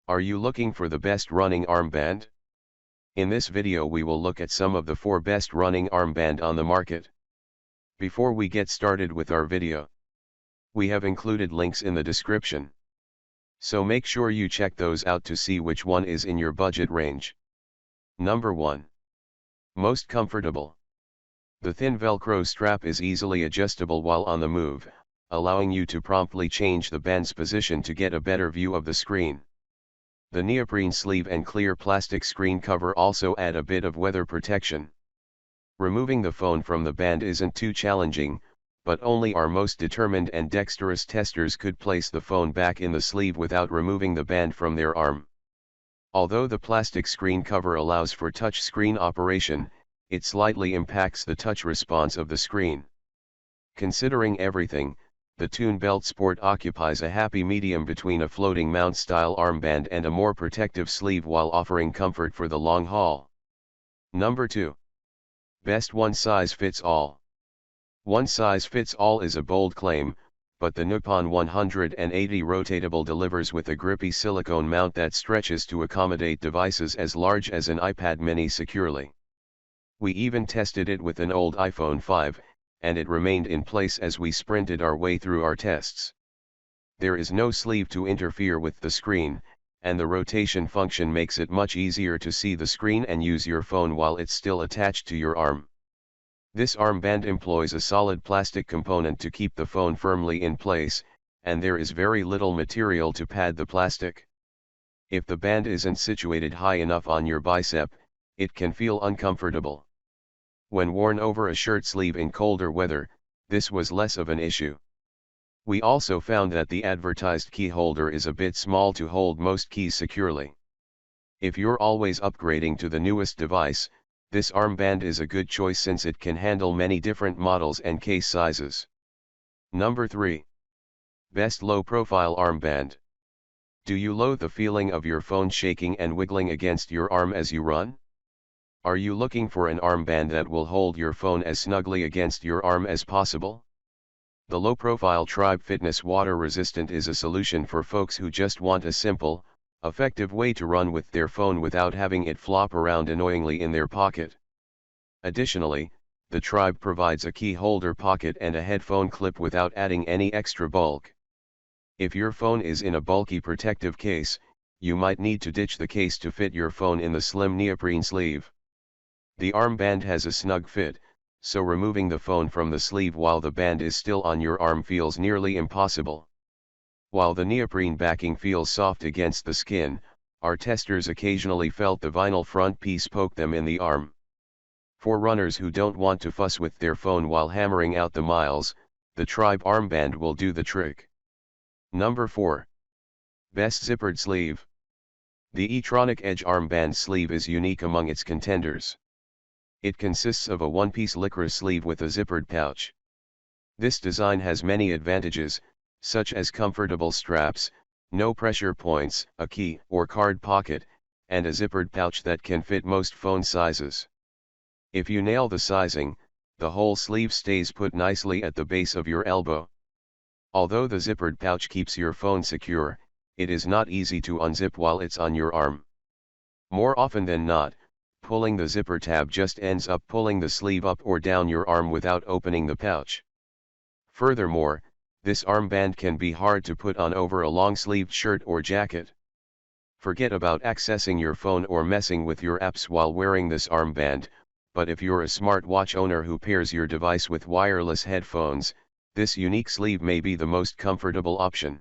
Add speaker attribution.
Speaker 1: Are you looking for the best running armband? In this video we will look at some of the 4 best running armband on the market. Before we get started with our video, we have included links in the description. So make sure you check those out to see which one is in your budget range. Number 1. Most comfortable. The thin Velcro strap is easily adjustable while on the move, allowing you to promptly change the band's position to get a better view of the screen. The neoprene sleeve and clear plastic screen cover also add a bit of weather protection. Removing the phone from the band isn't too challenging, but only our most determined and dexterous testers could place the phone back in the sleeve without removing the band from their arm. Although the plastic screen cover allows for touch screen operation, it slightly impacts the touch response of the screen. Considering everything, the Tune Belt Sport occupies a happy medium between a floating mount style armband and a more protective sleeve while offering comfort for the long haul. Number 2. Best one size fits all. One size fits all is a bold claim, but the Nippon 180 rotatable delivers with a grippy silicone mount that stretches to accommodate devices as large as an iPad mini securely. We even tested it with an old iPhone 5, and it remained in place as we sprinted our way through our tests. There is no sleeve to interfere with the screen, and the rotation function makes it much easier to see the screen and use your phone while it's still attached to your arm. This armband employs a solid plastic component to keep the phone firmly in place, and there is very little material to pad the plastic. If the band isn't situated high enough on your bicep, it can feel uncomfortable. When worn over a shirt sleeve in colder weather, this was less of an issue. We also found that the advertised key holder is a bit small to hold most keys securely. If you're always upgrading to the newest device, this armband is a good choice since it can handle many different models and case sizes. Number 3. Best low-profile armband. Do you loathe the feeling of your phone shaking and wiggling against your arm as you run? Are you looking for an armband that will hold your phone as snugly against your arm as possible? The low-profile Tribe Fitness Water Resistant is a solution for folks who just want a simple, effective way to run with their phone without having it flop around annoyingly in their pocket. Additionally, the Tribe provides a key holder pocket and a headphone clip without adding any extra bulk. If your phone is in a bulky protective case, you might need to ditch the case to fit your phone in the slim neoprene sleeve. The armband has a snug fit, so removing the phone from the sleeve while the band is still on your arm feels nearly impossible. While the neoprene backing feels soft against the skin, our testers occasionally felt the vinyl front piece poke them in the arm. For runners who don't want to fuss with their phone while hammering out the miles, the Tribe armband will do the trick. Number 4. Best zippered sleeve. The e-tronic Edge armband sleeve is unique among its contenders. It consists of a one-piece lycra sleeve with a zippered pouch. This design has many advantages, such as comfortable straps, no pressure points, a key or card pocket, and a zippered pouch that can fit most phone sizes. If you nail the sizing, the whole sleeve stays put nicely at the base of your elbow. Although the zippered pouch keeps your phone secure, it is not easy to unzip while it's on your arm. More often than not, pulling the zipper tab just ends up pulling the sleeve up or down your arm without opening the pouch. Furthermore, this armband can be hard to put on over a long-sleeved shirt or jacket. Forget about accessing your phone or messing with your apps while wearing this armband, but if you're a smartwatch owner who pairs your device with wireless headphones, this unique sleeve may be the most comfortable option.